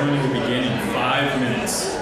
ceremony will begin in 5 minutes.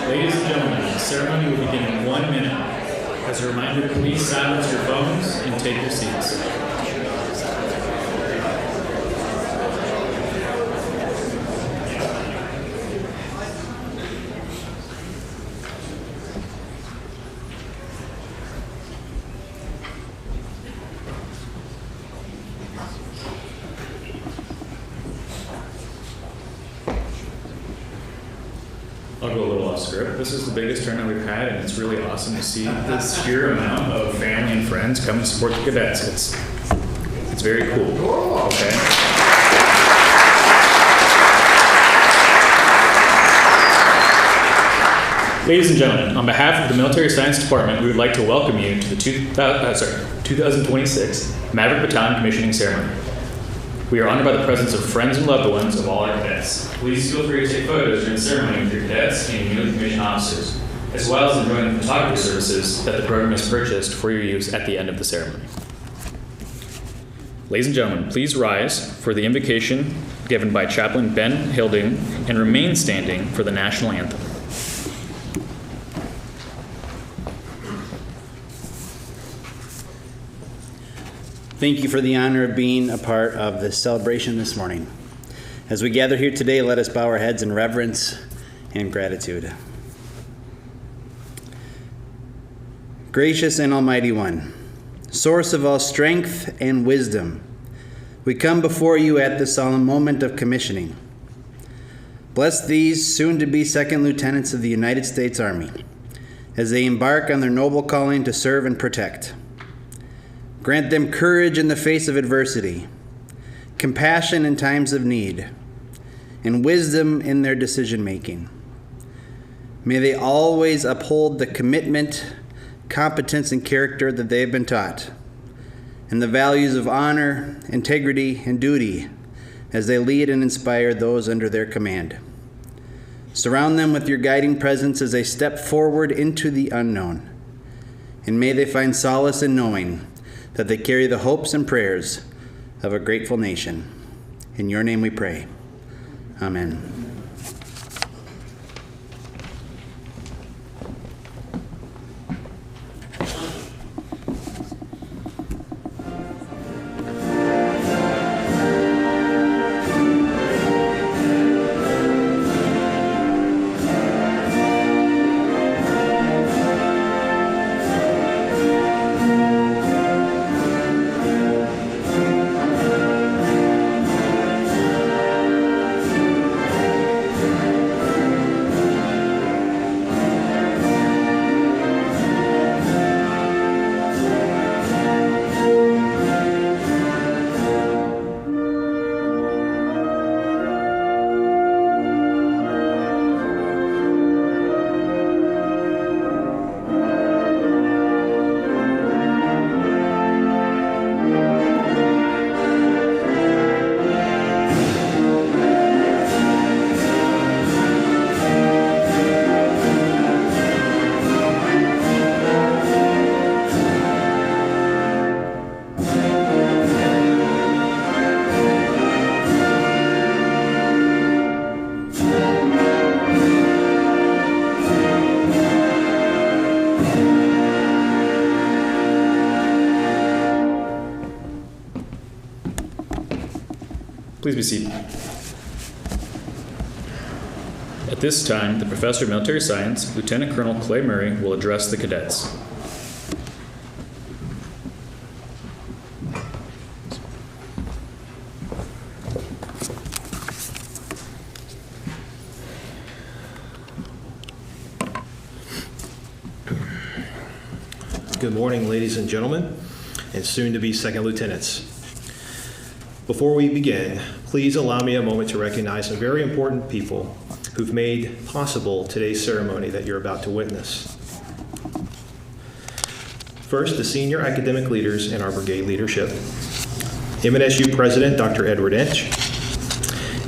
Ladies and gentlemen, the ceremony will begin in 1 minute. As a reminder, please silence your phones and take your seats. I'll go a little off script. This is the biggest turnout we've had, and it's really awesome to see this sheer amount of family and friends come to support the cadets. It's very cool. Okay. Ladies and gentlemen, on behalf of the Military Science Department, we would like to welcome you to the 2026 Maverick Battalion Commissioning Ceremony. We are honored by the presence of friends and loved ones of all our cadets. Please feel free to take photos during the ceremony with your cadets and newly commissioned officers, as well as enjoying the photography services that the program has purchased for your use at the end of the ceremony. Ladies and gentlemen, please rise for the invocation given by Chaplain Ben Hilding and remain standing for the national anthem. Thank you for the honor of being a part of this celebration this morning. As we gather here today, let us bow our heads in reverence and gratitude. Gracious and Almighty One, source of all strength and wisdom, we come before you at this solemn moment of commissioning. Bless these soon-to-be second lieutenants of the United States Army as they embark on their noble calling to serve and protect. Grant them courage in the face of adversity, compassion in times of need, and wisdom in their decision-making. May they always uphold the commitment, competence, and character that they have been taught, and the values of honor, integrity, and duty as they lead and inspire those under their command. Surround them with your guiding presence as they step forward into the unknown, and may they find solace in knowing that they carry the hopes and prayers of a grateful nation. In your name we pray. Amen. Please be seated. At this time, the Professor of Military Science, Lieutenant Colonel Clay Murray, will address the cadets. Good morning, ladies and gentlemen, and soon-to-be second lieutenants. Before we begin, please allow me a moment to recognize some very important people who've made possible today's ceremony that you're about to witness. First, the senior academic leaders in our brigade leadership. MNSU President, Dr. Edward Inch.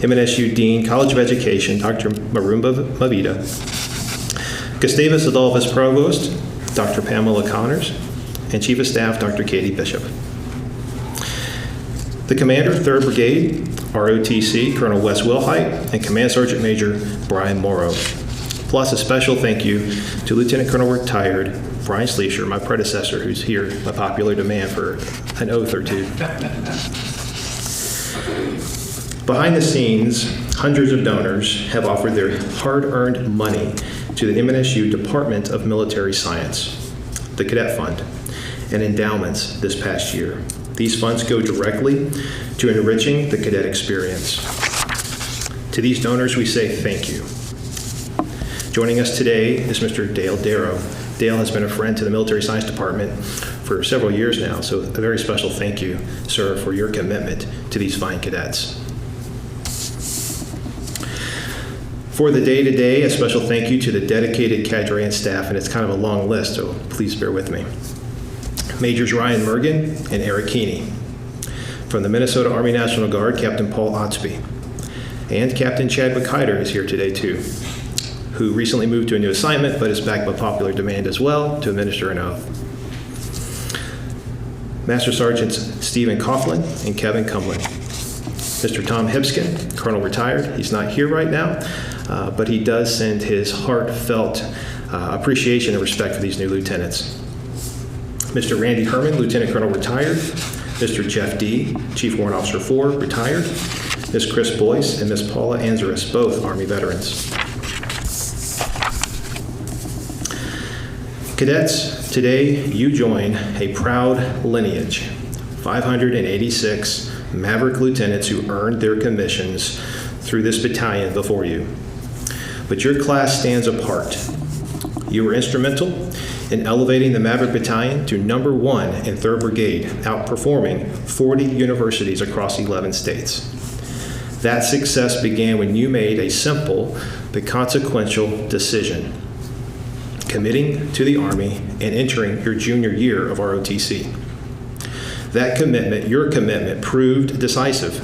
MNSU Dean, College of Education, Dr. Marumba Mavita. Gustavus Adolphus Provost, Dr. Pamela Connors, and Chief of Staff, Dr. Katie Bishop. The Commander, 3rd Brigade, ROTC, Colonel Wes Wilhite, and Command Sergeant Major Brian Morrow. Plus a special thank you to Lieutenant Colonel Retired Brian Sleesher, my predecessor, who's here by popular demand for an oath or two. Behind the scenes, hundreds of donors have offered their hard-earned money to the MNSU Department of Military Science, the Cadet Fund, and endowments this past year. These funds go directly to enriching the cadet experience. To these donors, we say thank you. Joining us today is Mr. Dale Darrow. Dale has been a friend to the Military Science Department for several years now, so a very special thank you, sir, for your commitment to these fine cadets. For the day-to-day, a special thank you to the dedicated cadre and staff, and it's kind of a long list, so please bear with me. Majors Ryan Mergen and Eric Keeney. From the Minnesota Army National Guard, Captain Paul Otsby. And Captain Chadwick Hyder is here today too, who recently moved to a new assignment but is back by popular demand as well to administer an oath. Master Sergeants Stephen Coughlin and Kevin Cumlin. Mr. Tom Hibskin, Colonel Retired. He's not here right now, but he does send his heartfelt appreciation and respect for these new lieutenants. Mr. Randy Herman, Lieutenant Colonel Retired. Mr. Jeff D., Chief Warrant Officer 4, Retired. Ms. Chris Boyce and Ms. Paula Anzaris, both Army veterans. Cadets, today you join a proud lineage, 586 maverick lieutenants who earned their commissions through this battalion before you. But your class stands apart. You were instrumental in elevating the Maverick Battalion to number 1 in 3rd Brigade, outperforming 40 universities across 11 states. That success began when you made a simple but consequential decision, committing to the Army and entering your junior year of ROTC. That commitment, your commitment, proved decisive.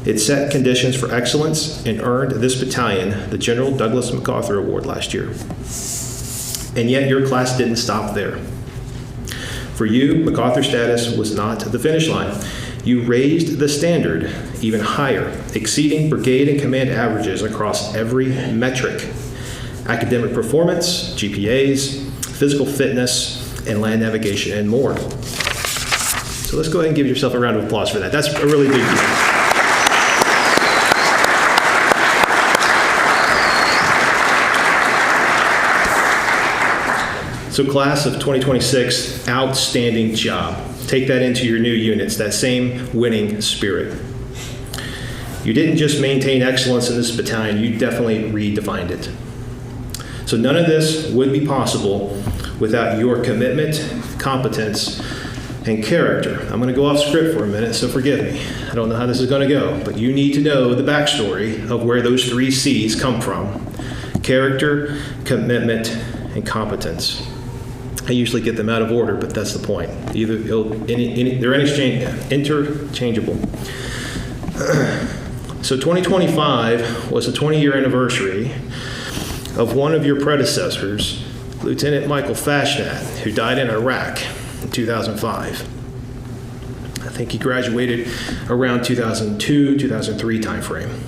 It set conditions for excellence and earned this battalion the General Douglas MacArthur Award last year. And yet your class didn't stop there. For you, MacArthur status was not the finish line. You raised the standard even higher, exceeding brigade and command averages across every metric: academic performance, GPAs, physical fitness, and land navigation, and more. So let's go ahead and give yourself a round of applause for that. That's a really big deal. So class of 2026, outstanding job. Take that into your new units, that same winning spirit. You didn't just maintain excellence in this battalion, you definitely redefined it. So none of this would be possible without your commitment, competence, and character. I'm going to go off script for a minute, so forgive me. I don't know how this is going to go, but you need to know the backstory of where those 3 C's come from: character, commitment, and competence. I usually get them out of order, but that's the point. Either they're interchangeable. So 2025 was the 20-year anniversary of one of your predecessors, Lieutenant Michael Fashnat, who died in Iraq in 2005. I think he graduated around 2002, 2003 timeframe.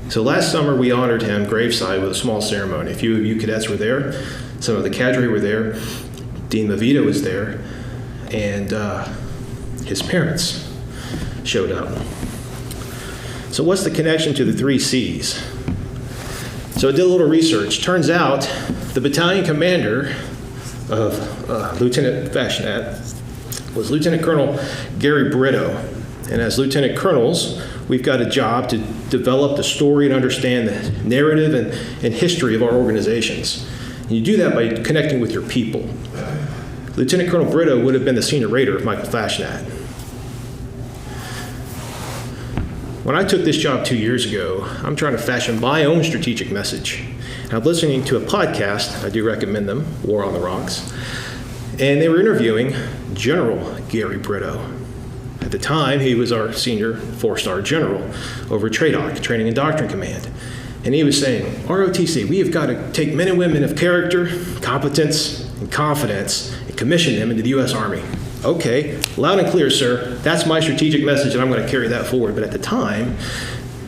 So last summer we honored him graveside with a small ceremony. A few of you cadets were there. Some of the cadre were there. Dean Mavita was there. And his parents showed up. So what's the connection to the 3 C's? So I did a little research. Turns out the battalion commander of Lieutenant Fashnat was Lieutenant Colonel Gary Brito. And as lieutenant colonels, we've got a job to develop the story and understand the narrative and history of our organizations. And you do that by connecting with your people. Lieutenant Colonel Brito would have been the senior raider of Michael Fashnat. When I took this job 2 years ago, I'm trying to fashion my own strategic message. And I'm listening to a podcast, I do recommend them, War on the Rocks, and they were interviewing General Gary Brito. At the time, he was our senior 4-star general over TRADOC, Training and Doctrine Command. And he was saying, ROTC, we have got to take men and women of character, competence, and confidence and commission them into the U.S. Army. Okay, loud and clear, sir. That's my strategic message, and I'm going to carry that forward. But at the time,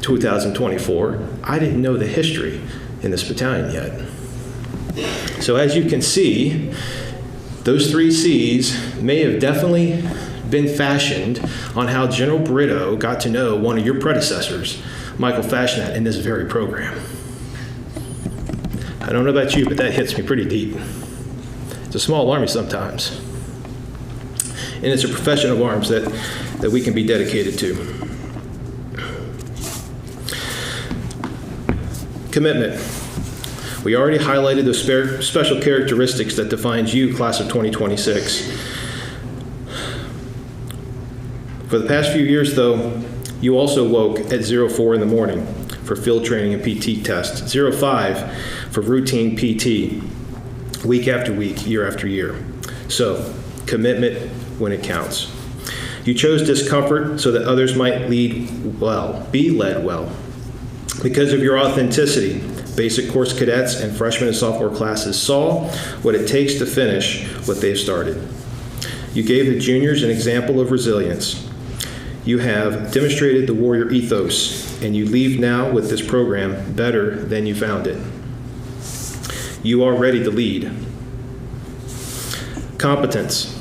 2024, I didn't know the history in this battalion yet. So as you can see, those 3 C's may have definitely been fashioned on how General Brito got to know one of your predecessors, Michael Fashnat, in this very program. I don't know about you, but that hits me pretty deep. It's a small army sometimes. And it's a profession of arms that we can be dedicated to. Commitment. We already highlighted the special characteristics that defines you, class of 2026. For the past few years, though, you also woke at 04 in the morning for field training and PT tests, 05 for routine PT, week after week, year after year. So, commitment when it counts. You chose discomfort so that others might lead well, be led well. Because of your authenticity, basic course cadets and freshman and sophomore classes saw what it takes to finish what they've started. You gave the juniors an example of resilience. You have demonstrated the warrior ethos, and you leave now with this program better than you found it. You are ready to lead. Competence.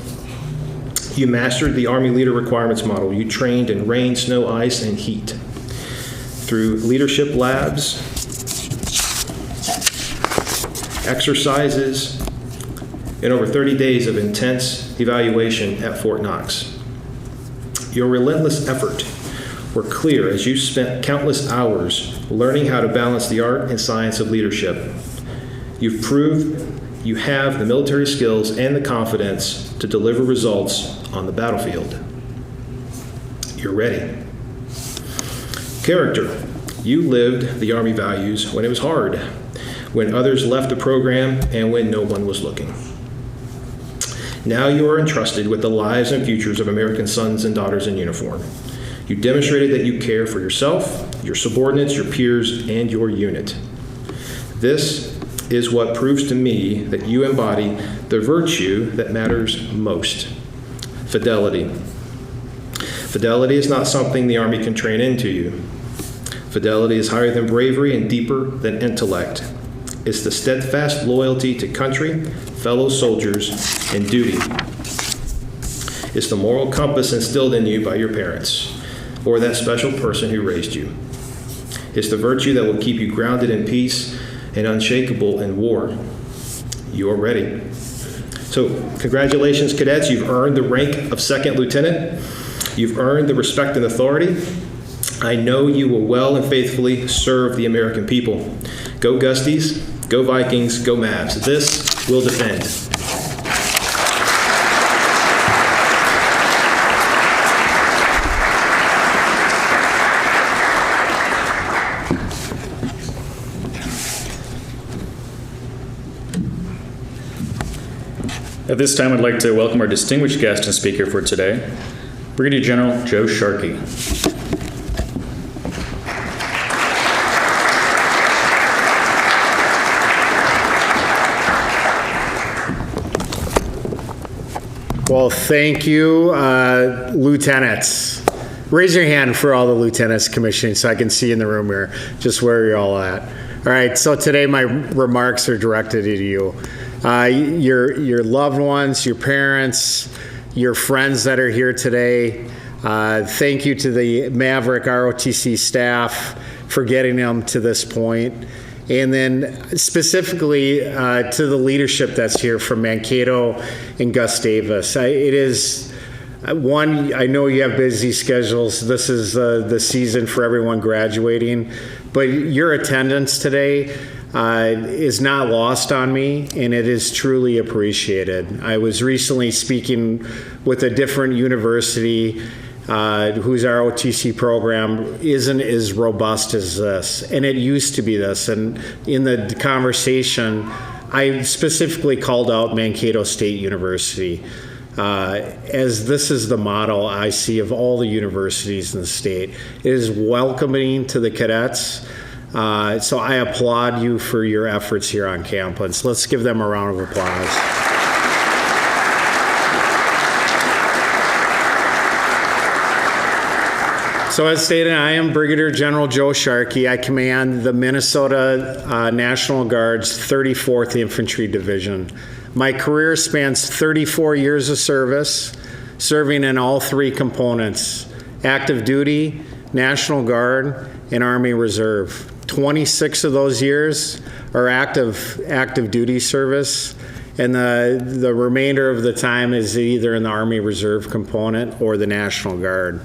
You mastered the Army Leader Requirements Model. You trained in rain, snow, ice, and heat. Through leadership labs, exercises, and over 30 days of intense evaluation at Fort Knox. Your relentless effort were clear as you spent countless hours learning how to balance the art and science of leadership. You've proved you have the military skills and the confidence to deliver results on the battlefield. You're ready. Character. You lived the Army values when it was hard, when others left the program, and when no one was looking. Now you are entrusted with the lives and futures of American sons and daughters in uniform. You demonstrated that you care for yourself, your subordinates, your peers, and your unit. This is what proves to me that you embody the virtue that matters most: fidelity. Fidelity is not something the Army can train into you. Fidelity is higher than bravery and deeper than intellect. It's the steadfast loyalty to country, fellow soldiers, and duty. It's the moral compass instilled in you by your parents or that special person who raised you. It's the virtue that will keep you grounded in peace and unshakable in war. You are ready. So, congratulations, cadets. You've earned the rank of second lieutenant. You've earned the respect and authority. I know you will well and faithfully serve the American people. Go Gusties, go Vikings, go Mavs. This will defend. At this time, I'd like to welcome our distinguished guest and speaker for today, Brigadier General Joe Sharkey. Well, thank you, lieutenants. Raise your hand for all the lieutenants commissioning so I can see in the room here just where you're all at. All right, so today my remarks are directed to you. Your loved ones, your parents, your friends that are here today. Thank you to the Maverick ROTC staff for getting them to this point. And then specifically to the leadership that's here from Mankato and Gustavus. It is one, I know you have busy schedules. This is the season for everyone graduating, but your attendance today is not lost on me, and it is truly appreciated. I was recently speaking with a different university whose ROTC program isn't as robust as this, and it used to be this. And in the conversation, I specifically called out Mankato State University, as this is the model I see of all the universities in the state. It is welcoming to the cadets. So I applaud you for your efforts here on campus. Let's give them a round of applause. So as stated, I am Brigadier General Joe Sharkey. I command the Minnesota National Guard's 34th Infantry Division. My career spans 34 years of service, serving in all three components: active duty, National Guard, and Army Reserve. 26 of those years are active duty service, and the remainder of the time is either in the Army Reserve component or the National Guard.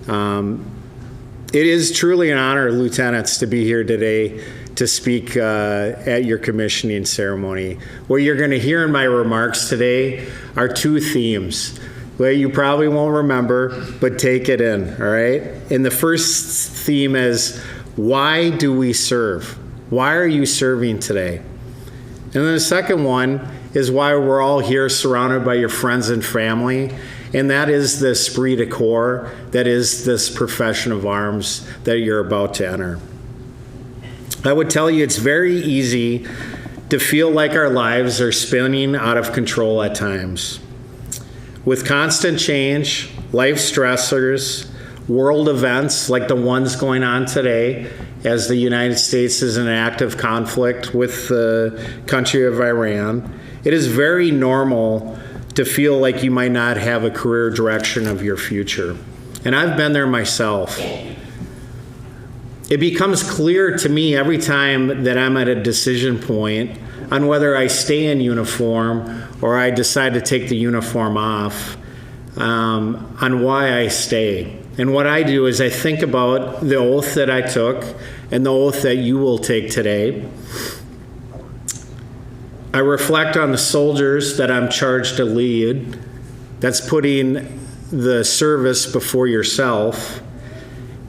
It is truly an honor, lieutenants, to be here today to speak at your commissioning ceremony. What you're going to hear in my remarks today are two themes. Well, you probably won't remember, but take it in, all right? And the first theme is, why do we serve? Why are you serving today? And then the second one is why we're all here surrounded by your friends and family, and that is the esprit de corps, that is this profession of arms that you're about to enter. I would tell you it's very easy to feel like our lives are spinning out of control at times. With constant change, life stressors, world events like the ones going on today, as the United States is in active conflict with the country of Iran, it is very normal to feel like you might not have a career direction of your future. And I've been there myself. It becomes clear to me every time that I'm at a decision point on whether I stay in uniform or I decide to take the uniform off, on why I stay. And what I do is I think about the oath that I took and the oath that you will take today. I reflect on the soldiers that I'm charged to lead. That's putting the service before yourself.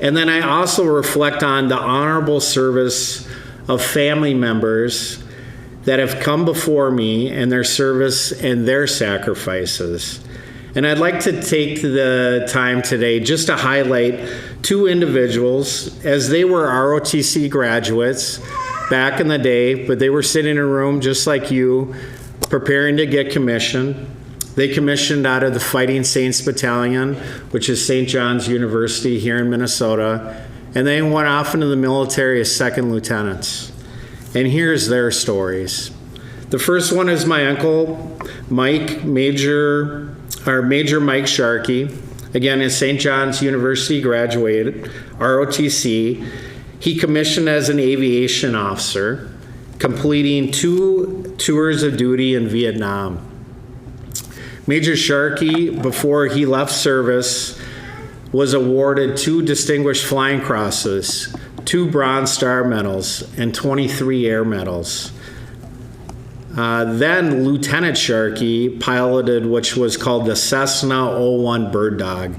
And then I also reflect on the honorable service of family members that have come before me and their service and their sacrifices. And I'd like to take the time today just to highlight two individuals, as they were ROTC graduates back in the day, but they were sitting in a room just like you, preparing to get commissioned. They commissioned out of the Fighting Saints Battalion, which is St. John's University here in Minnesota, and they went off into the military as second lieutenants. And here's their stories. The first one is my uncle, Major Mike Sharkey, again, is St. John's University graduated, ROTC. He commissioned as an aviation officer, completing 2 tours of duty in Vietnam. Major Sharkey, before he left service, was awarded 2 Distinguished Flying Crosses, 2 Bronze Star Medals, and 23 Air Medals. Then Lieutenant Sharkey piloted which was called the Cessna 01 Bird Dog.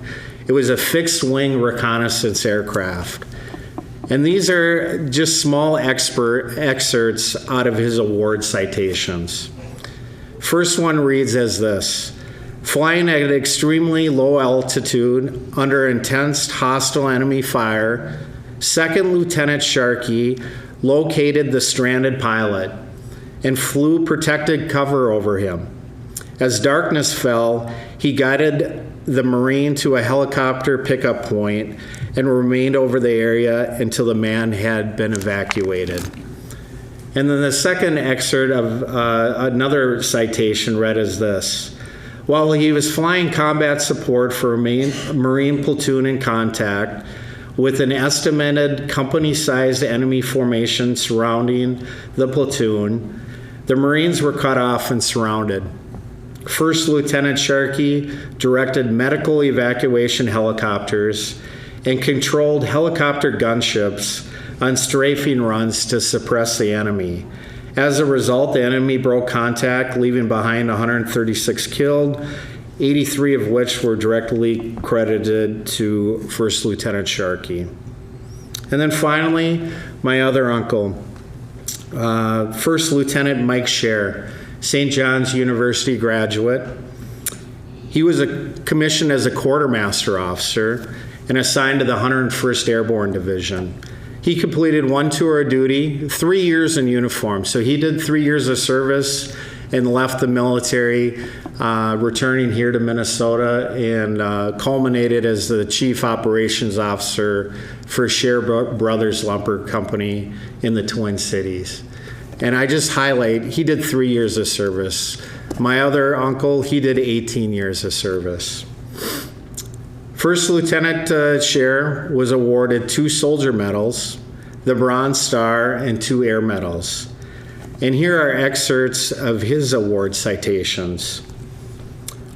It was a fixed-wing reconnaissance aircraft. And these are just small excerpts out of his award citations. First one reads as this: flying at extremely low altitude under intense hostile enemy fire, Second Lieutenant Sharkey located the stranded pilot and flew protected cover over him. As darkness fell, he guided the Marine to a helicopter pickup point and remained over the area until the man had been evacuated. And then the second excerpt of another citation read as this: while he was flying combat support for a Marine platoon in contact with an estimated company-sized enemy formation surrounding the platoon, the Marines were cut off and surrounded. First Lieutenant Sharkey directed medical evacuation helicopters and controlled helicopter gunships on strafing runs to suppress the enemy. As a result, the enemy broke contact, leaving behind 136 killed, 83 of which were directly credited to First Lieutenant Sharkey. And then finally, my other uncle, First Lieutenant Mike Scher, St. John's University graduate. He was commissioned as a quartermaster officer and assigned to the 101st Airborne Division. He completed 1 tour of duty, 3 years in uniform. So he did 3 years of service and left the military, returning here to Minnesota, and culminated as the Chief Operations Officer for Scher Brothers Lumber Company in the Twin Cities. And I just highlight, he did 3 years of service. My other uncle, he did 18 years of service. First Lieutenant Scher was awarded 2 soldier medals, the Bronze Star, and 2 air medals. And here are excerpts of his award citations.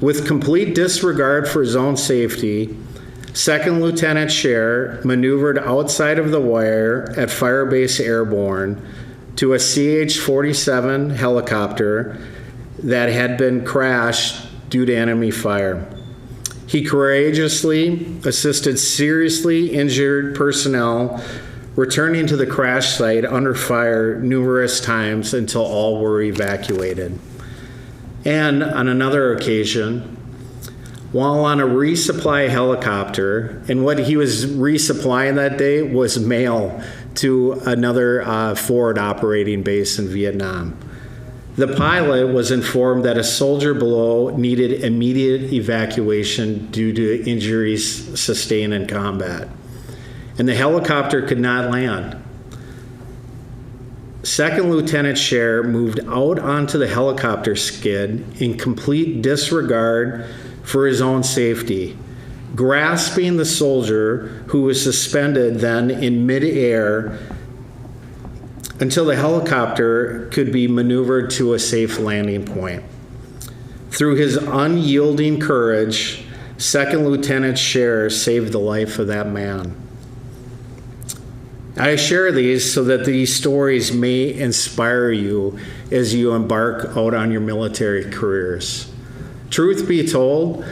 With complete disregard for his own safety, Second Lieutenant Scher maneuvered outside of the wire at Firebase Airborne to a CH-47 helicopter that had been crashed due to enemy fire. He courageously assisted seriously injured personnel returning to the crash site under fire numerous times until all were evacuated. And on another occasion, while on a resupply helicopter, and what he was resupplying that day was mail to another forward operating base in Vietnam. The pilot was informed that a soldier below needed immediate evacuation due to injuries sustained in combat, and the helicopter could not land. Second Lieutenant Scher moved out onto the helicopter skid in complete disregard for his own safety, grasping the soldier who was suspended then in midair, until the helicopter could be maneuvered to a safe landing point. Through his unyielding courage, Second Lieutenant Scher saved the life of that man. I share these so that these stories may inspire you as you embark out on your military careers. Truth be told,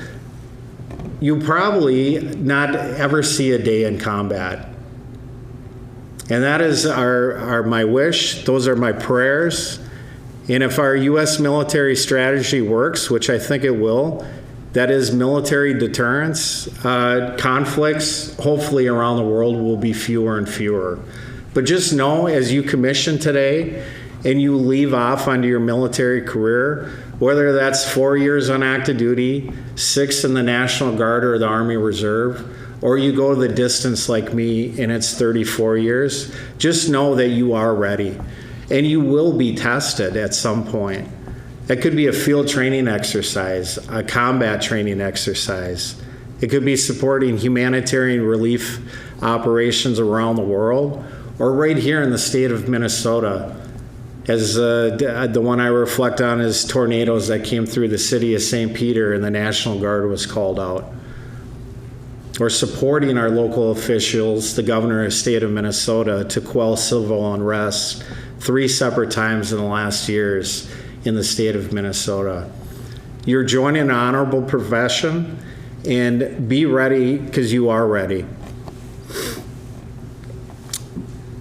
you probably not ever see a day in combat. And that is my wish. Those are my prayers. And if our U.S. military strategy works, which I think it will, that is military deterrence, conflicts, hopefully around the world, will be fewer and fewer. But just know, as you commission today and you leave off onto your military career, whether that's 4 years on active duty, 6 in the National Guard or the Army Reserve, or you go the distance like me and it's 34 years, just know that you are ready. And you will be tested at some point. It could be a field training exercise, a combat training exercise. It could be supporting humanitarian relief operations around the world, or right here in the state of Minnesota. As the one I reflect on is tornadoes that came through the city of St. Peter and the National Guard was called out. Or supporting our local officials, the governor of the state of Minnesota, to quell civil unrest 3 separate times in the last years in the state of Minnesota. You're joining an honorable profession, and be ready because you are ready.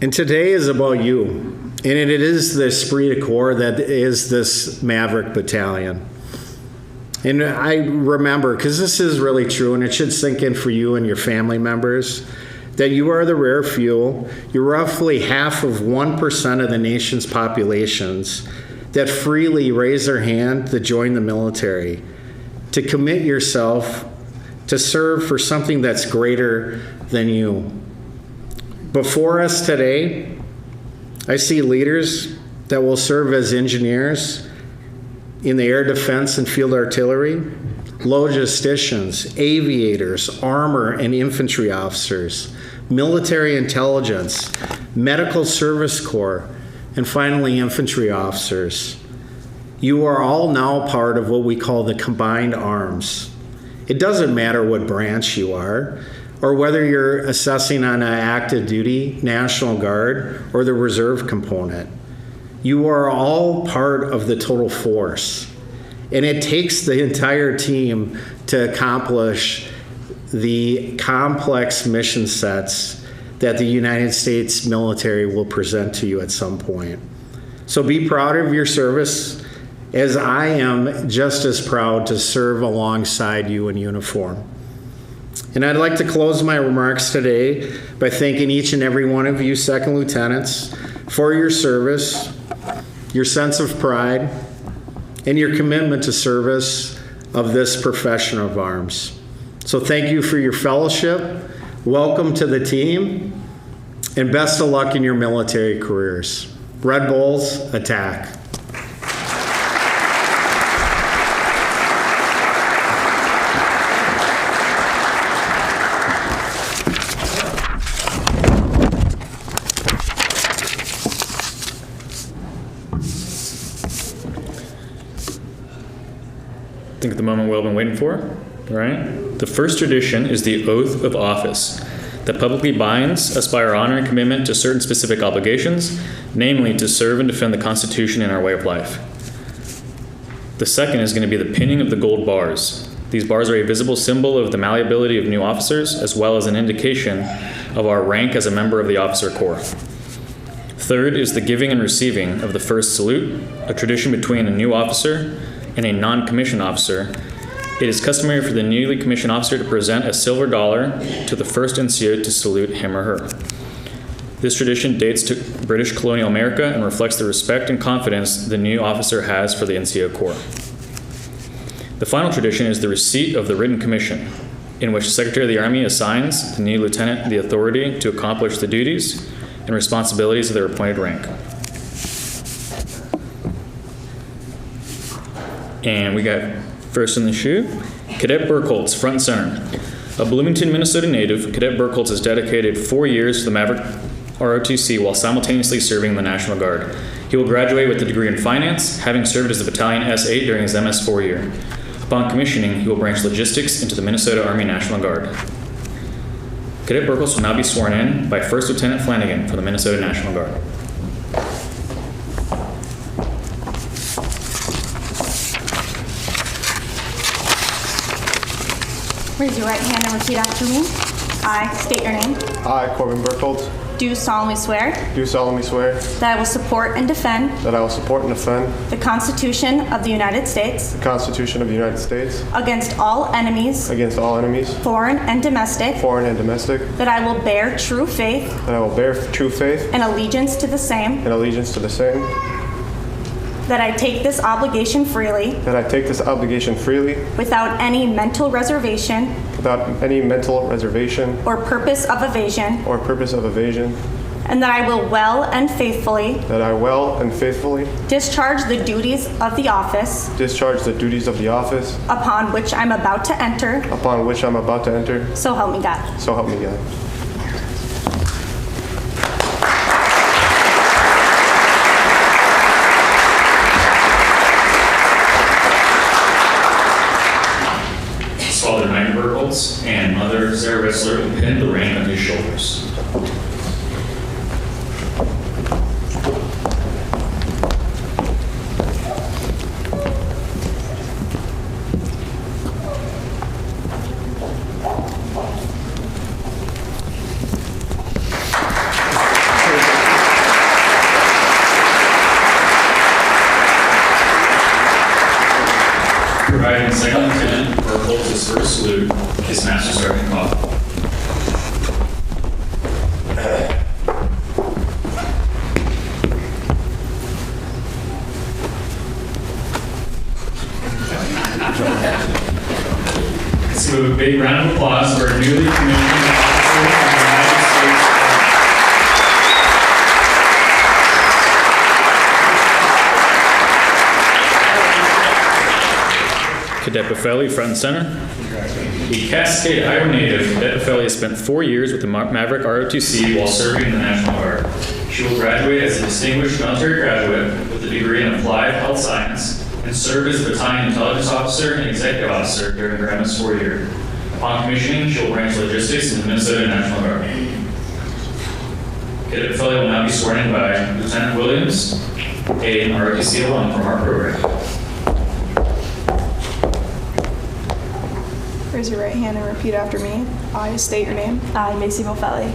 And today is about you, and it is the esprit de corps that is this Maverick Battalion. And I remember, because this is really true, and it should sink in for you and your family members, that you are the rare few. You're roughly half of 1% of the nation's populations that freely raise their hand to join the military, to commit yourself to serve for something that's greater than you. Before us today, I see leaders that will serve as engineers in the air defense and field artillery, logisticians, aviators, armor and infantry officers, military intelligence, medical service corps, and finally infantry officers. You are all now part of what we call the combined arms. It doesn't matter what branch you are, or whether you're assessing on an active duty, National Guard, or the reserve component. You are all part of the total force. And it takes the entire team to accomplish the complex mission sets that the United States military will present to you at some point. So be proud of your service, as I am just as proud to serve alongside you in uniform. And I'd like to close my remarks today by thanking each and every one of you second lieutenants for your service, your sense of pride, and your commitment to service of this profession of arms. So thank you for your fellowship. Welcome to the team, and best of luck in your military careers. Red Bulls, attack. I think the moment we've all been waiting for, right? The first tradition is the oath of office that publicly binds us by our honor and commitment to certain specific obligations, namely to serve and defend the Constitution and our way of life. The second is going to be the pinning of the gold bars. These bars are a visible symbol of the malleability of new officers, as well as an indication of our rank as a member of the officer corps. Third is the giving and receiving of the first salute, a tradition between a new officer and a non-commissioned officer. It is customary for the newly commissioned officer to present a silver dollar to the first NCO to salute him or her. This tradition dates to British colonial America and reflects the respect and confidence the new officer has for the NCO Corps. The final tradition is the receipt of the written commission, in which the Secretary of the Army assigns the new lieutenant the authority to accomplish the duties and responsibilities of their appointed rank. And we got first in the shoe, Cadet Burkholz, front and center. A Bloomington, Minnesota native, Cadet Burkholz has dedicated 4 years to the Maverick ROTC while simultaneously serving in the National Guard. He will graduate with a degree in finance, having served as a battalion S8 during his MS4 year. Upon commissioning, he will branch logistics into the Minnesota Army National Guard. Cadet Burkles will now be sworn in by First Lieutenant Flanagan for the Minnesota National Guard. Raise your right hand and repeat after me. I state your name. I, Corbin Burkholz, Do solemnly swear do solemnly swear that I will support and defend that I will support and defend the Constitution of the United States the Constitution of the United States against all enemies, against all enemies, foreign and domestic, foreign and domestic, that I will bear true faith that I will bear true faith and allegiance to the same, and allegiance to the same, that I take this obligation freely that I take this obligation freely without any mental reservation without any mental reservation or purpose of evasion, or purpose of evasion, and that I will well and faithfully that I will and faithfully discharge the duties of the office discharge the duties of the office upon which I'm about to enter, upon which I'm about to enter, so help me God. so help me God. Father Mike Burkholz and Mother Sarah Rissler will pin the ring on his shoulders. Providing Second Lieutenant Burkholz's first salute, his Master Sergeant Cobb. Let's give a big round of applause for our newly commissioned officer of the United States Army. Cadet Buffelli, front and center. The Cascade, Iowa native, Cadet Buffelli has spent 4 years with the Maverick ROTC while serving in the National Guard. She will graduate as a distinguished military graduate with a degree in applied health science and served as a battalion intelligence officer and executive officer during her MS4 year. Upon commissioning, she will branch logistics in the Minnesota National Guard. Cadet Buffelli will now be sworn in by Lieutenant Williams, an ROTC alum from our program. Raise your right hand and repeat after me. I state your name. I, Macy Bofelli,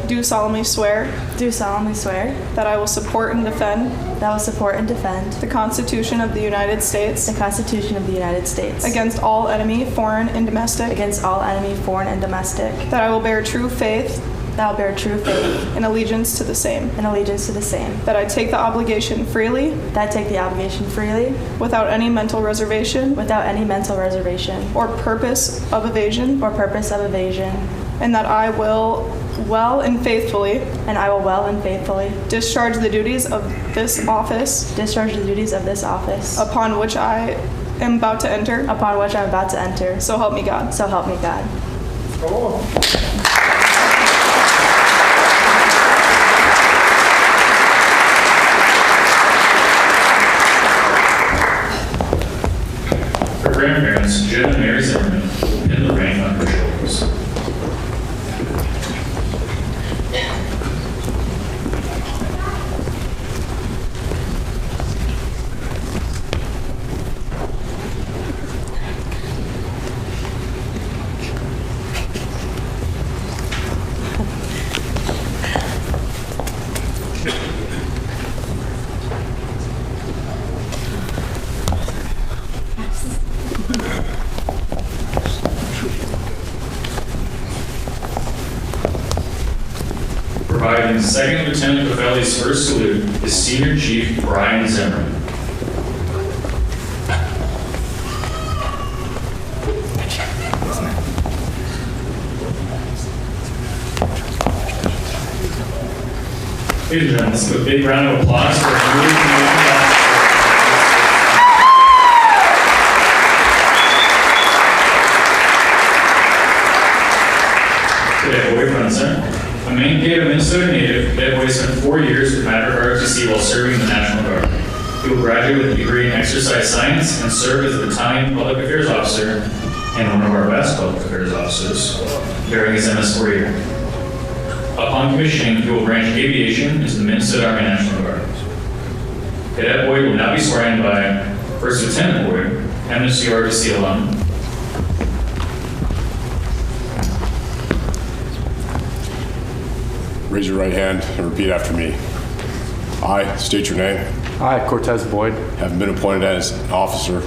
Do solemnly swear do solemnly swear that I will support and defend that I will support and defend the Constitution of the United States the Constitution of the United States against all enemy, foreign and domestic, against all enemy, foreign and domestic, that I will bear true faith that I will bear true faith and allegiance to the same, and allegiance to the same, that I take the obligation freely that I take the obligation freely without any mental reservation without any mental reservation or purpose of evasion, or purpose of evasion, and that I will well and faithfully and I will well and faithfully discharge the duties of this office discharge the duties of this office upon which I am about to enter, upon which I am about to enter. so help me God. So help me God. Her grandparents, Jim and Mary Zimmerman, will pin the ring on her shoulders. Providing Second Lieutenant Buffelli's first salute is Senior Chief Brian Zimmerman. Ladies and gentlemen, let's give a big round of applause for our newly commissioned officer. Today, away front and center. A Maine Gate, Minnesota native, spent 4 years with Maverick ROTC while serving in the National Guard. He will graduate with a degree in exercise science and serve as a battalion public affairs officer and one of our best public affairs officers during his MS4 year. Upon commissioning, he will branch aviation into the Minnesota Army National Guard. Cadet Boyd will now be sworn in by First Lieutenant Boyd, MSC ROTC alum. Raise your right hand and repeat after me. I state your name. I, Cortez Boyd, Have been appointed as an officer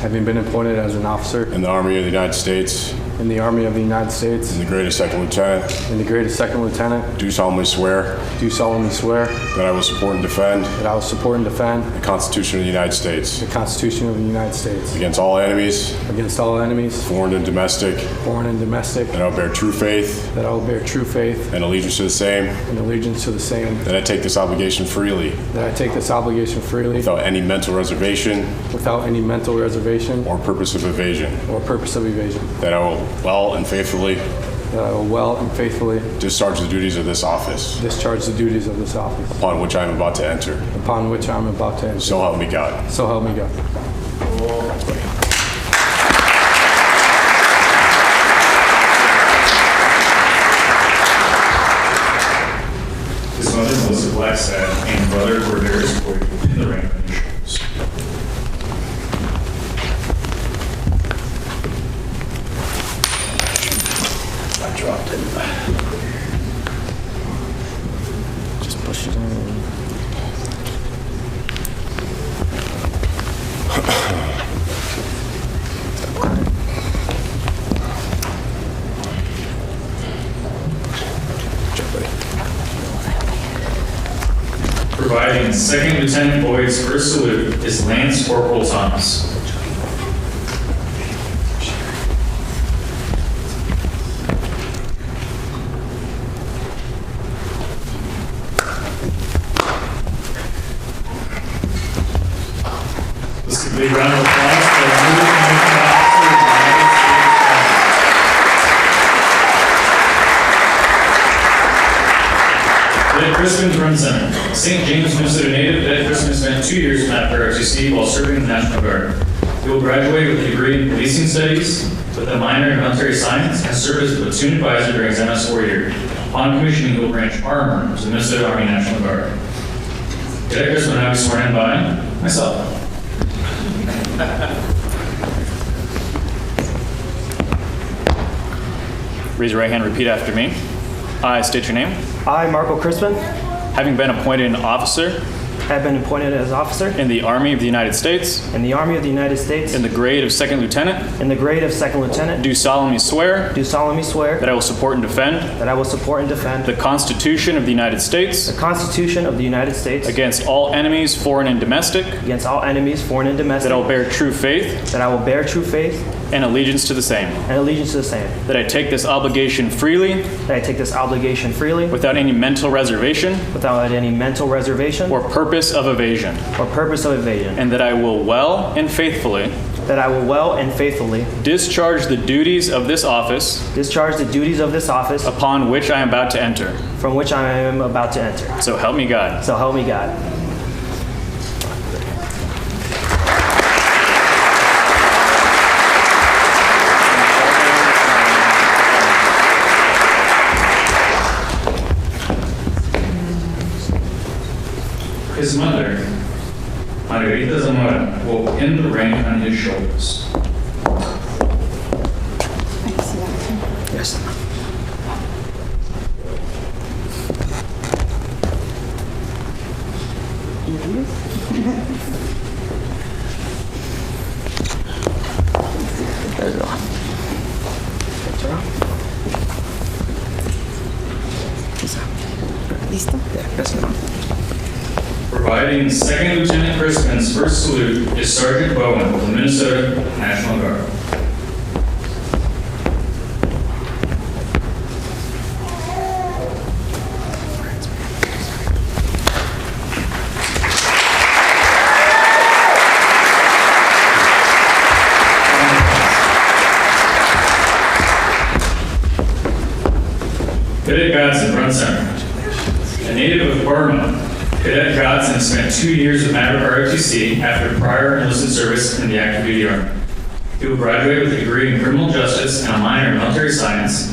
having been appointed as an officer in the Army of the United States in the Army of the United States in the grade of second lieutenant. in the grade of second lieutenant, Do solemnly swear do solemnly swear that I will support and defend that I will support and defend the Constitution of the United States the Constitution of the United States against all enemies, against all enemies, foreign and domestic, foreign and domestic, that I will bear true faith that I will bear true faith and allegiance to the same, and allegiance to the same, that I take this obligation freely that I take this obligation freely without any mental reservation without any mental reservation or purpose of evasion, or purpose of evasion, that I will well and faithfully that I will well and faithfully discharge the duties of this office discharge the duties of this office upon which I am about to enter. upon which I am about to enter. So help me God. So help me God. His mother, Melissa Blackstad, and brother were very supportive in the rank of insurance. I dropped it. Just push it in. Providing Second Lieutenant Boyd's first salute is Lance Corporal Thomas. Let's give a big round of applause for the newly commissioned officer of the United States Army. Cadet Crispin runs center. St. James, Minnesota native, Cadet Crispin spent 2 years with Maverick ROTC while serving in the National Guard. He will graduate with a degree in policing studies with a minor in military science and serve as a platoon advisor during his MS4 year. Upon commissioning, he will branch armor to the Minnesota Army National Guard. Cadet Crispin will now be sworn in by myself. Raise your right hand and repeat after me. I state your name. I, Marco Crispin, Having been appointed an officer have been appointed as officer in the Army of the United States in the Army of the United States in the grade of second lieutenant, in the grade of second lieutenant, do solemnly swear do solemnly swear that I will support and defend that I will support and defend the Constitution of the United States the Constitution of the United States against all enemies, foreign and domestic, against all enemies, foreign and domestic, that I will bear true faith that I will bear true faith and allegiance to the same, and allegiance to the same, that I take this obligation freely that I take this obligation freely without any mental reservation without any mental reservation or purpose of evasion, or purpose of evasion, and that I will well and faithfully that I will well and faithfully discharge the duties of this office discharge the duties of this office upon which I am about to enter. from which I am about to enter. So help me God. So help me God. His mother, Margarita Zamora, will pin the ring on his shoulders. Yes. ¿Listo? Providing Second Lieutenant Crispin's first salute is Sergeant Bowen of the Minnesota National Guard. Cadet Godson runs center. A native Army. Cadet Godson spent 2 years with Maverick ROTC after prior enlisted service in the active duty Army. He will graduate with a degree in criminal justice and a minor in military science,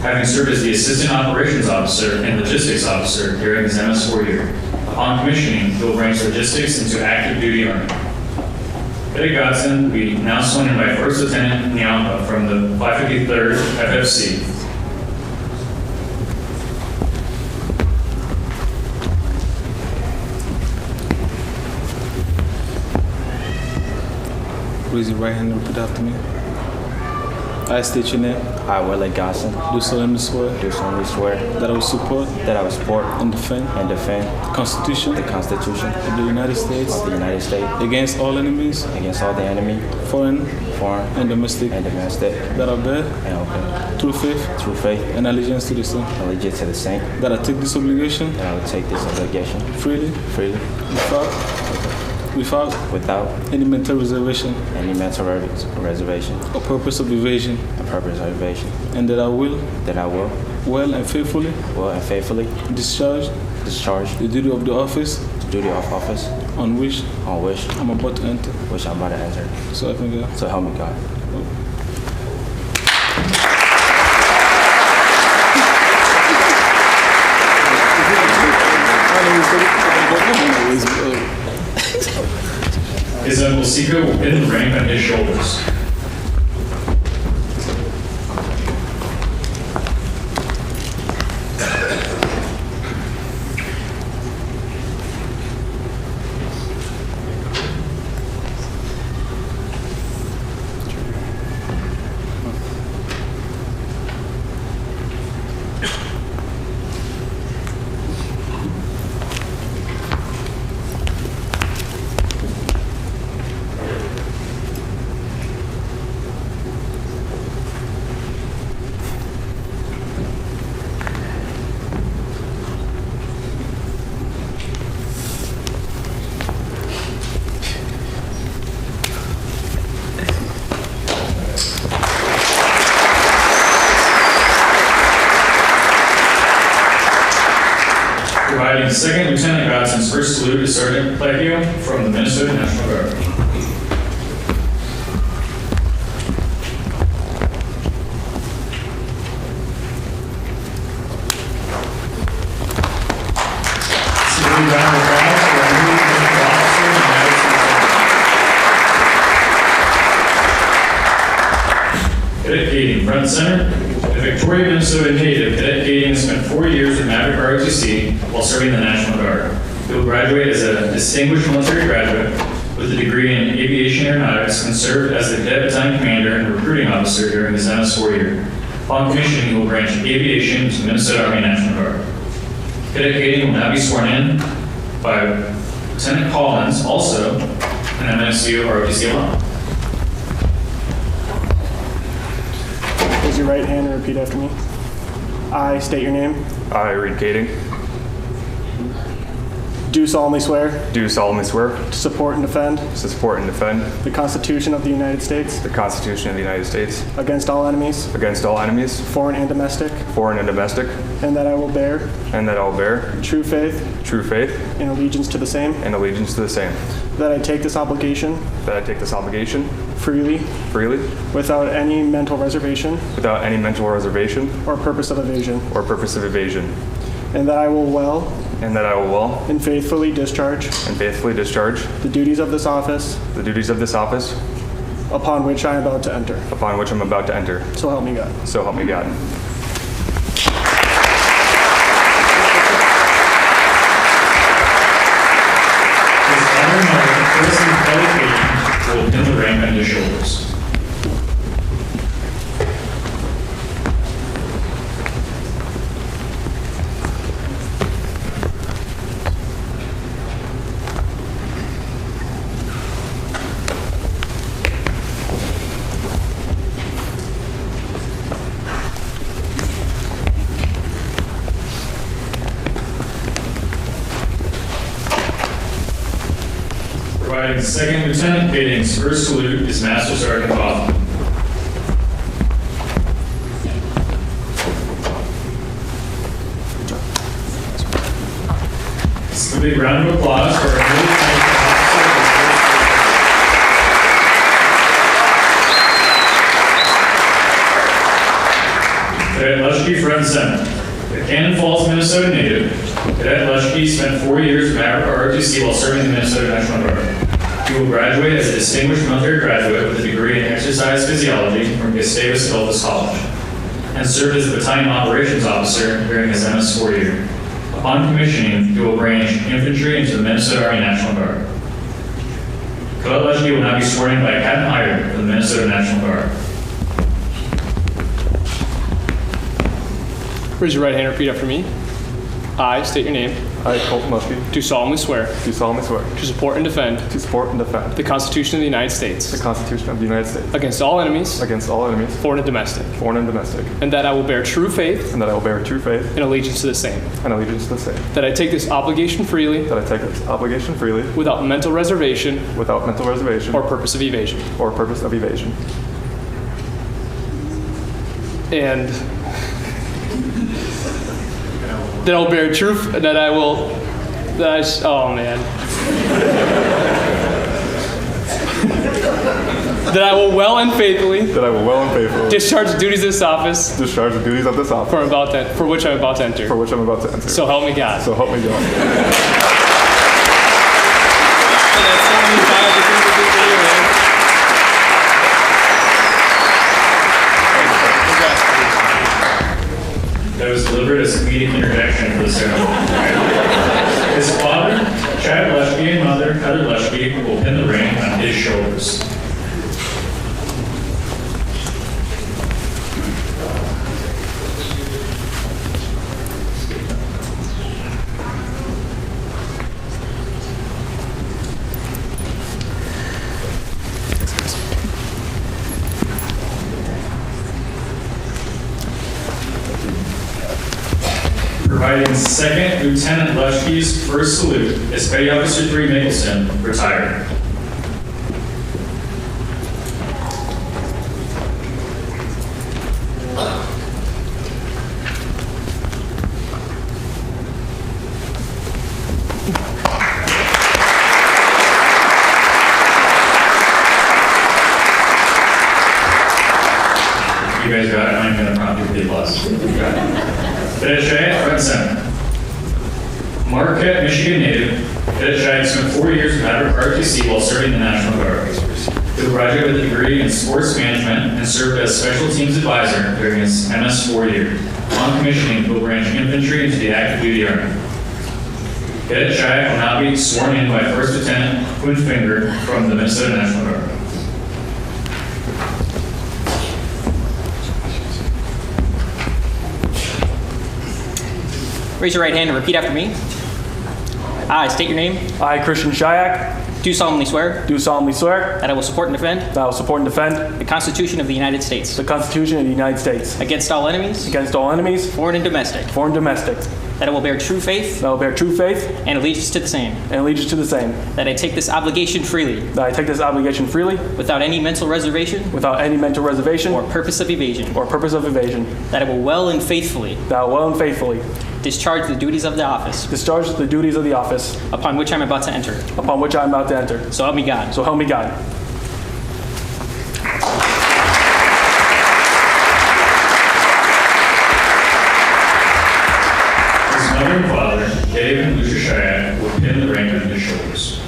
having served as the assistant operations officer and logistics officer during his MS4 year. Upon commissioning, he will branch logistics into active duty Army. Cadet Godson will be now sworn in by First Lieutenant Nyampa from the 553rd FFC. Raise your right hand and repeat after me. I state your name. I, Willie Godson, Do solemnly swear do solemnly swear that I will support that I will support and defend and defend the Constitution the Constitution of the United States of the United States against all enemies, against all the enemy, foreign foreign and domestic, and domestic, that I bear and obey true faith true faith and allegiance to the same, and allegiance to the same, that I take this obligation that I will take this obligation freely freely without any mental reservation any mental reservation or purpose of evasion, or purpose of evasion, and that I will well and faithfully discharge discharge the duty of the office the duty of office on which on which I'm about to enter. I'm about to enter. So help me God. So help me God. His uncle Sika will pin the ring on his shoulders. Providing Second Lieutenant Godson's first salute is Sergeant Plecchio from the Minnesota National Guard. Civilian round of applause for our new Naval Officer and United States Army. Cadet Gating, front and center. A Victoria, Minnesota native, Cadet Gating spent 4 years with Maverick ROTC while serving in the National Guard. He will graduate as a distinguished military graduate with a degree in aviation aeronautics and served as the cadet battalion commander and recruiting officer during his MS4 year. Upon commissioning, he will branch aviation to the Minnesota Army National Guard. Cadet Gating will now be sworn in by Lieutenant Collins, also an MSU ROTC alum. Raise your right hand and repeat after me. I state your name. I, Reed Kading, Do solemnly swear do solemnly swear to support and defend to support and defend the Constitution of the United States the Constitution of the United States against all enemies, against all enemies, foreign and domestic, and that I will bear and that I will bear true faith true faith and allegiance to the same, and allegiance to the same, that I take this obligation that I take this obligation freely without any mental reservation without any mental reservation or purpose of evasion, or purpose of evasion, and that I will well and that I will well and faithfully discharge and faithfully discharge the duties of this office upon which I am about to enter. upon which I'm about to enter. So help me God. So help me God. His honor mother, President Kelly Payton, will pin the ring on his shoulders. Providing Second Lieutenant Kading's first salute is Master Sergeant Hoffman. Big round of applause for our newly appointed officer. Cadet Luschke, front and center. A Cannon Falls, Minnesota native, Cadet Luschke spent 4 years with ROTC while serving the Minnesota National Guard. He will graduate as a distinguished military graduate with a degree in exercise physiology from Gustavus Adolphus College, and served as a battalion operations officer during his MS4 year. Upon commissioning, he will branch infantry into the Minnesota Army National Guard. Cadet Luschke will now be sworn in by Captain Hyder for the Minnesota National Guard. Raise your right hand and repeat after me. I state your name. I, Colton Luschke, Do solemnly swear do solemnly swear to support and defend to support and defend the Constitution of the United States the Constitution of the United States against all enemies, against all enemies, foreign and domestic, foreign and domestic, and that I will bear true faith and that I will bear true faith and allegiance to the same. and allegiance to the same, That I take this obligation freely that I take this obligation freely without mental reservation without mental reservation or purpose of evasion. or purpose of evasion. And that I will bear true, that I will, that I, oh man. That I will well and faithfully That I will well and faithfully discharge the duties of this office discharge the duties of this office for which I'm about to enter. for which I'm about to enter. So help me God. So help me God. That was delivered as a comedic interjection for the ceremony. His father, Chad Luschke, and mother, Heather Luschke, will pin the ring on his shoulders. Providing Second Lieutenant Luschke's first salute is Petty Officer 3 Mickelson, retired. You guys got it. I'm going to prompt you with the applause. Cadet Shag, front and center. Marquette, Michigan native, Cadet Shag spent 4 years with ROTC while serving the National Guard. He graduated with a degree in sports management and served as special teams advisor during his MS4 year. On commissioning, he will branch infantry into the active duty army. Cadet Shag will now be sworn in by First Lieutenant Quinn Finger from the Minnesota National Guard. Raise your right hand and repeat after me. I state your name. I, Christian Shayak, Do solemnly swear do solemnly swear that I will support and defend that I will support and defend the Constitution of the United States the Constitution of the United States against all enemies, against all enemies, foreign and domestic, foreign and domestic, that I will bear true faith that I will bear true faith and allegiance to the same, and allegiance to the same, that I take this obligation freely that I take this obligation freely without any mental reservation without any mental reservation or purpose of evasion, or purpose of evasion, that I will well and faithfully that I will well and faithfully discharge the duties of the office discharge the duties of the office upon which I'm about to enter. upon which I am about to enter. So help me God. So help me God. His mother and father, Dave and Lucia Cheyenne, will pin the ring on his shoulders.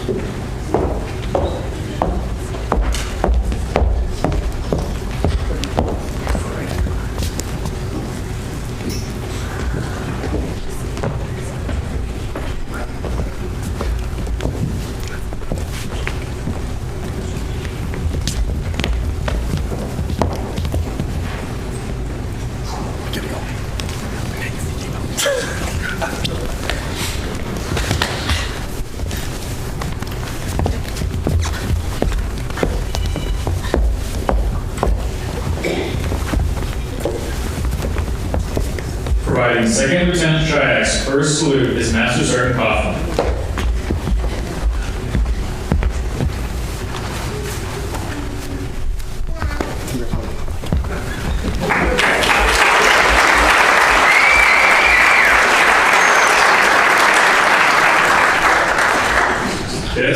Providing Second Lieutenant Shayak's first salute is Master Sergeant Kaufman.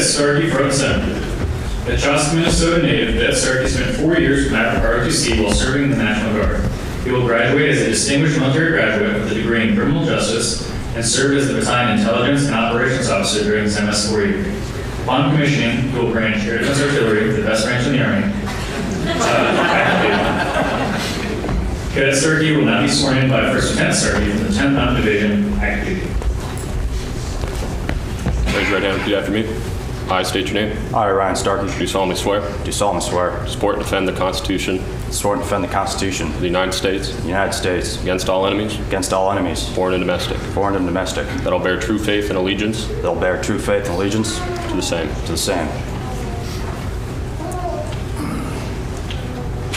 Starkey, front and center. A Chaska, Minnesota native, Cadet Starkey spent 4 years with Maverick ROTC while serving in the National Guard. He will graduate as a distinguished military graduate with a degree in criminal justice and served as the battalion intelligence and operations officer during his MS 4 year. Upon commissioning, he will branch Air Defense Artillery, the best branch in the Army. Cadet Starkey will now be sworn in by First Lieutenant Starkey from the 10th Mountain Division, active duty. Raise your right hand and repeat after me. I state your name. I, Ryan Starkey, Do solemnly swear. do solemnly swear To support and defend the Constitution to support and defend the Constitution of the United States of the United States against all enemies, against all enemies, foreign and domestic. foreign and domestic, That I'll bear true faith and allegiance that I will bear true faith and allegiance to the same. to the same,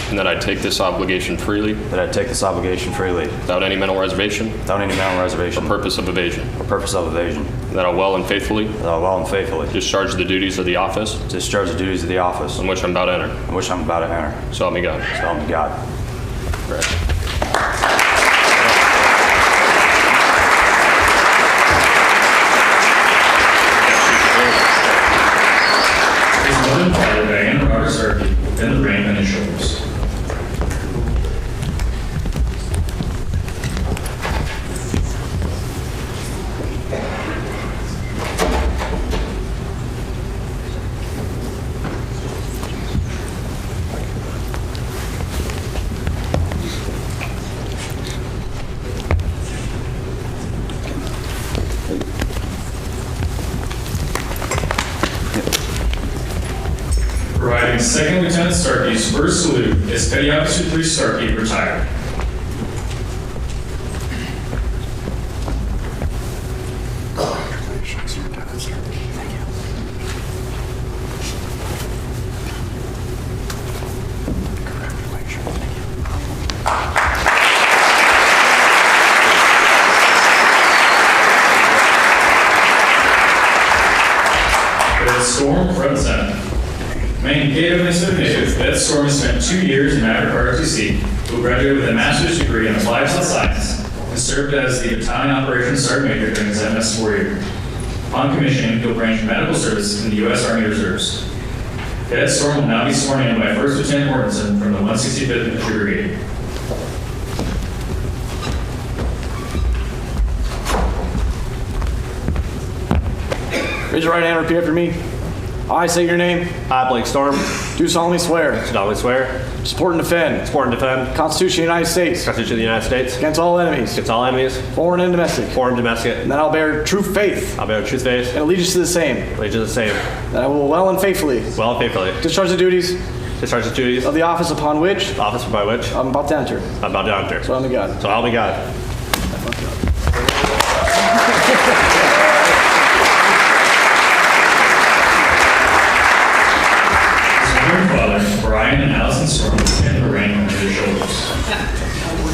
And that I take this obligation freely, that I take this obligation freely, without any mental reservation without any mental reservation or purpose of evasion. or purpose of evasion, That I'll well and faithfully that I will well and faithfully discharge the duties of the office discharge the duties of the office on which I'm about to enter. in which I'm about to enter. So help me God. So help me God. Congrats. His mother and father, Diane and Robert Starkey, then the rank on his shoulders. Providing Second Lieutenant Starkey's first salute is Petty Officer 3 Starkey, retired. Cadet Storm, front and center. Mankato, Minnesota native, Cadet Storm has spent 2 years in Maverick ROTC, who graduated with a master's degree in applied health science and served as the battalion operations sergeant major during his MS 4 year. Upon commissioning, he'll branch medical service in the U.S. Army Reserves. Cadet Storm will now be sworn in by First Lieutenant Mortensen from the 165th Infantry Brigade. Raise your right hand and repeat after me. I say your name. I, Blake Storm, Do solemnly swear. do solemnly swear. Support and defend. Support and defend The Constitution of the United States. the Constitution of the United States Against all enemies. against all enemies, Foreign and domestic. foreign and domestic. And that I'll bear true faith I'll bear true faith and allegiance to the same. and allegiance to the same. That I will well and faithfully Well and faithfully discharge the duties discharge the duties of the office upon which the office by which I'm about to enter. I'm about to enter. So help me God. So help me God. His mother and father, Brian and Allison Storm, and the rank on their shoulders.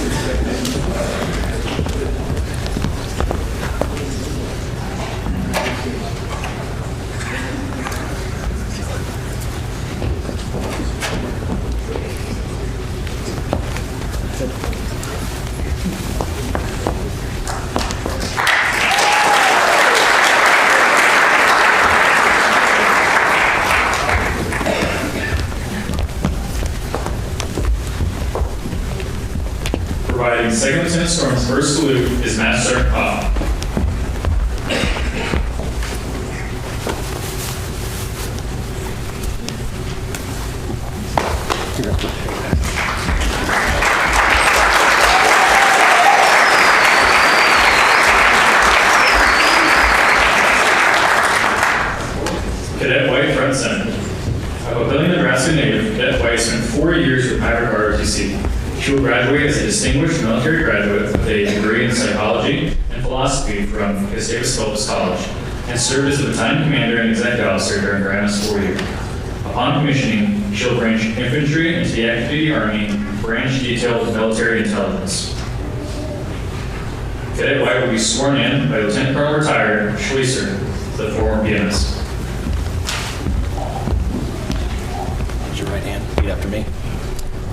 Providing Second Lieutenant Storm's first salute is Master Sergeant Hoffman. Cadet White, front and center. A Papillion, Nebraska native, Cadet White spent 4 years with Maverick ROTC. She will graduate as a distinguished military graduate with a degree in psychology and philosophy from Gustavus College, and served as the battalion commander and executive officer during her MS 4 year. Upon commissioning, she'll branch infantry into the active duty Army, branch detailed military intelligence. Cadet White will be sworn in by Lieutenant Colonel retired Schleiser, the former PMS. Raise your right hand. Repeat after me.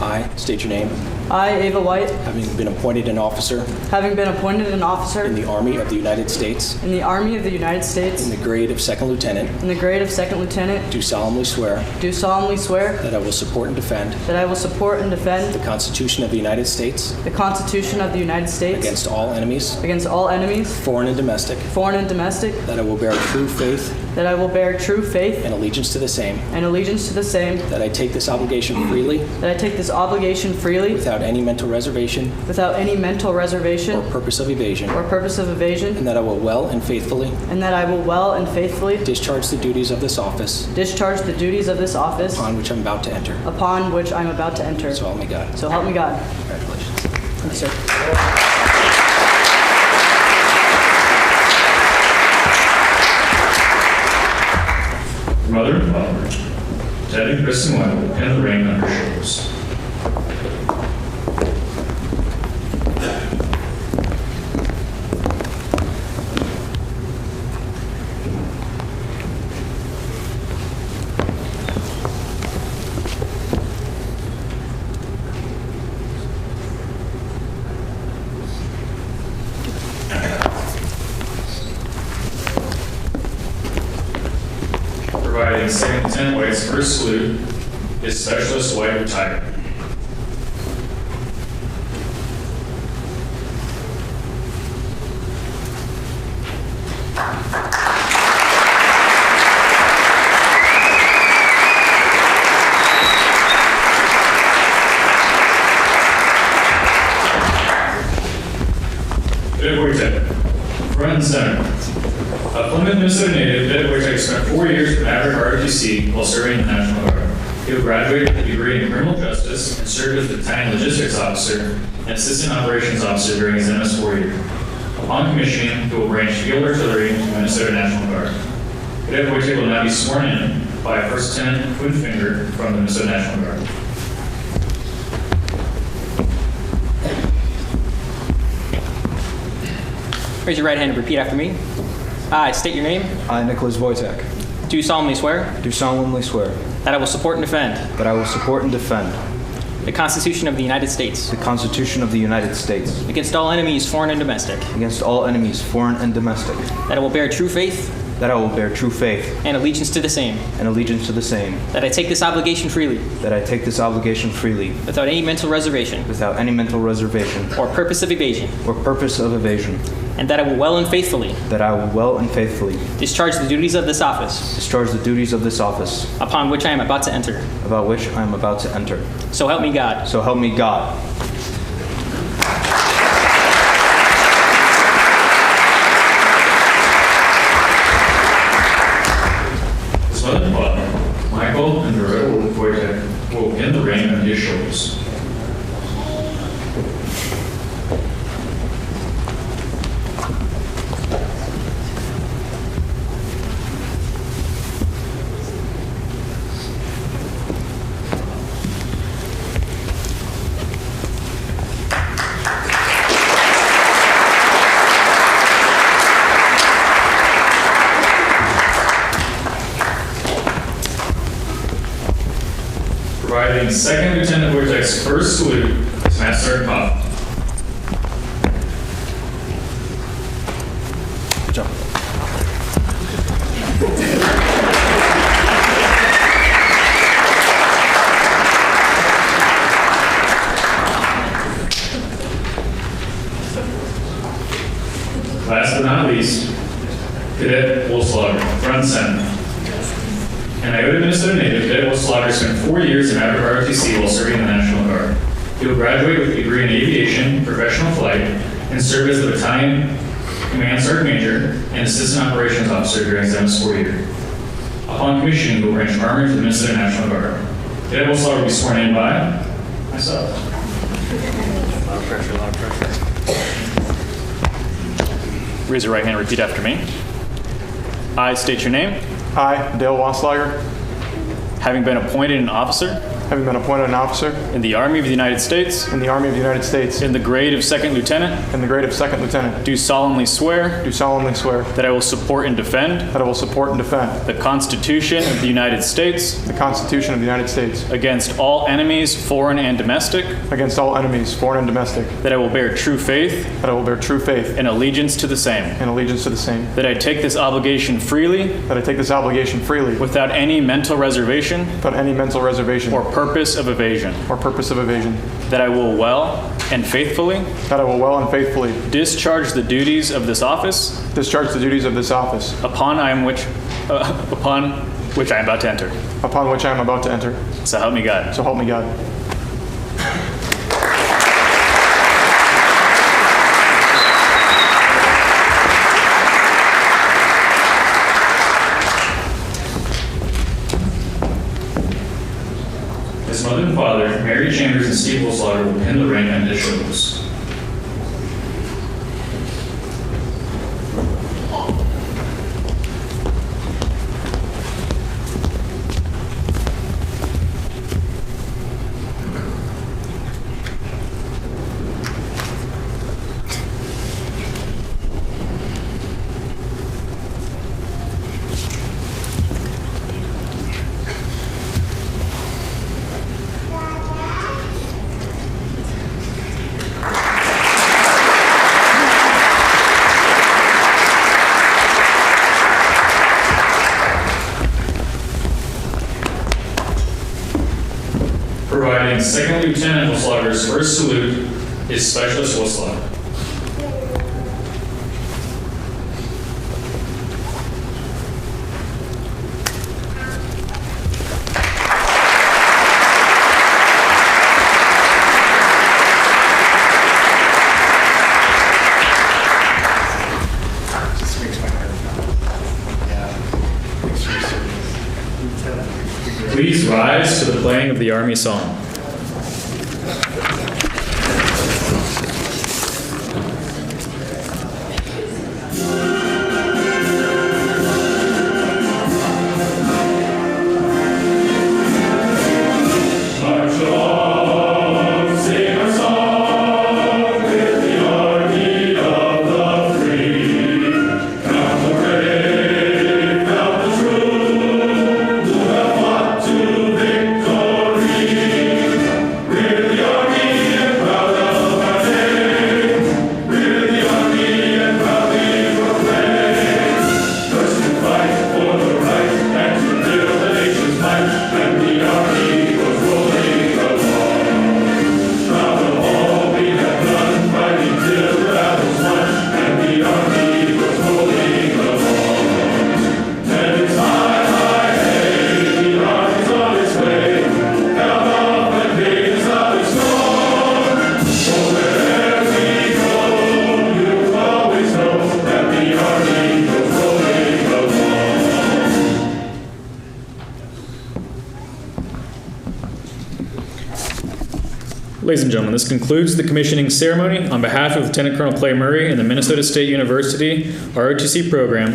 I state your name. I, Ava White, Having been appointed an officer having been appointed an officer in the Army of the United States in the Army of the United States in the grade of second lieutenant, in the grade of second lieutenant, do solemnly swear do solemnly swear that I will support and defend that I will support and defend the Constitution of the United States the Constitution of the United States against all enemies, against all enemies, foreign and domestic, foreign and domestic, that I will bear true faith that I will bear true faith and allegiance to the same, and allegiance to the same, that I take this obligation freely that I take this obligation freely without any mental reservation without any mental reservation or purpose of evasion, or purpose of evasion, and that I will well and faithfully and that I will well and faithfully discharge the duties of this office discharge the duties of this office upon which I'm about to enter. upon which I'm about to enter. So help me God. So help me God. Congratulations. Thank you, sir. Mother and father, Ted and Kristen Wendell, pin the ring on her shoulders. Providing Second Lieutenant White's first salute is Specialist White retired. Cadet Wojtek, front and center. A Plymouth, Minnesota native, Cadet Wojtek spent 4 years at Maverick ROTC while serving in the National Guard. He will graduate with a degree in criminal justice and served as battalion logistics officer and assistant operations officer during his MS4 year. Upon commissioning, he will branch field artillery to Minnesota National Guard. Cadet Wojtek will now be sworn in by First Lieutenant Quinn Finger from the Minnesota National Guard. Raise your right hand and repeat after me. I state your name. I, Nicholas Wojtek, Do solemnly swear do solemnly swear that I will support and defend that I will support and defend the Constitution of the United States the Constitution of the United States against all enemies, foreign and domestic, against all enemies, foreign and domestic, that I will bear true faith that I will bear true faith and allegiance to the same, and allegiance to the same, that I take this obligation freely that I take this obligation freely without any mental reservation without any mental reservation or purpose of evasion, or purpose of evasion, and that I will well and faithfully that I will well and faithfully discharge the duties of this office discharge the duties of this office upon which I am about to enter. about which I am about to enter. So help me God. So help me God. His mother and father, Michael and Doretta Wojtek, will pin the ring on his shoulders. Providing Second Lieutenant Wojtek's first salute is Master Sergeant Pop. Good job. Last but not least, Cadet Wolfslogger, front and center. An Iota, Minnesota native, Cadet Wolfslogger spent 4 years in Maverick ROTC while serving in the National Guard. He will graduate with a degree in aviation, professional flight, and serve as the battalion command sergeant major and assistant operations officer during his MS4 year. Upon commissioning, he will branch armor to the Minnesota National Guard. Cadet Wolfslogger will be sworn in by myself. A lot of pressure, a lot of pressure. Raise your right hand and repeat after me. I state your name. I, Dale Wasslager, Having been appointed an officer having been appointed an officer in the Army of the United States in the Army of the United States in the grade of second lieutenant, in the grade of second lieutenant, do solemnly swear do solemnly swear that I will support and defend that I will support and defend the Constitution of the United States the Constitution of the United States against all enemies, foreign and domestic, against all enemies, foreign and domestic, that I will bear true faith that I will bear true faith and allegiance to the same, and allegiance to the same, that I take this obligation freely that I take this obligation freely without any mental reservation without any mental reservation or purpose of evasion, or purpose of evasion, that I will well and faithfully that I will well and faithfully discharge the duties of this office discharge the duties of this office upon which I am about to enter. upon which I am about to enter. So help me God. So help me God. His mother and father, Mary Chambers and Steve Wolfslager, will pin the ring on his shoulders. Providing Second Lieutenant Wolfslager's first salute is Specialist Wolfslager. Please rise to the playing of the Army Song. Ladies and gentlemen, this concludes the commissioning ceremony. On behalf of Lieutenant Colonel Clay Murray and the Minnesota State University ROTC program,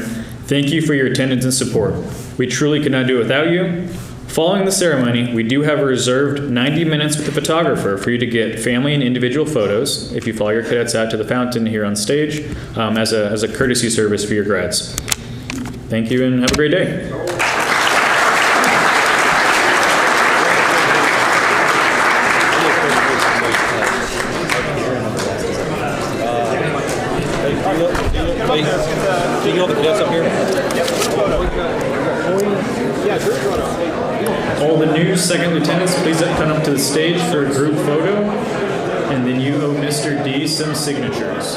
thank you for your attendance and support. We truly could not do it without you. Following the ceremony, we do have a reserved 90 minutes with the photographer for you to get family and individual photos if you follow your cadets out to the fountain here on stage as a courtesy service for your grads. Thank you and have a great day. Can you all the cadets up here? All the new second lieutenants, please come up to the stage for a group photo. And then you owe Mr. D some signatures.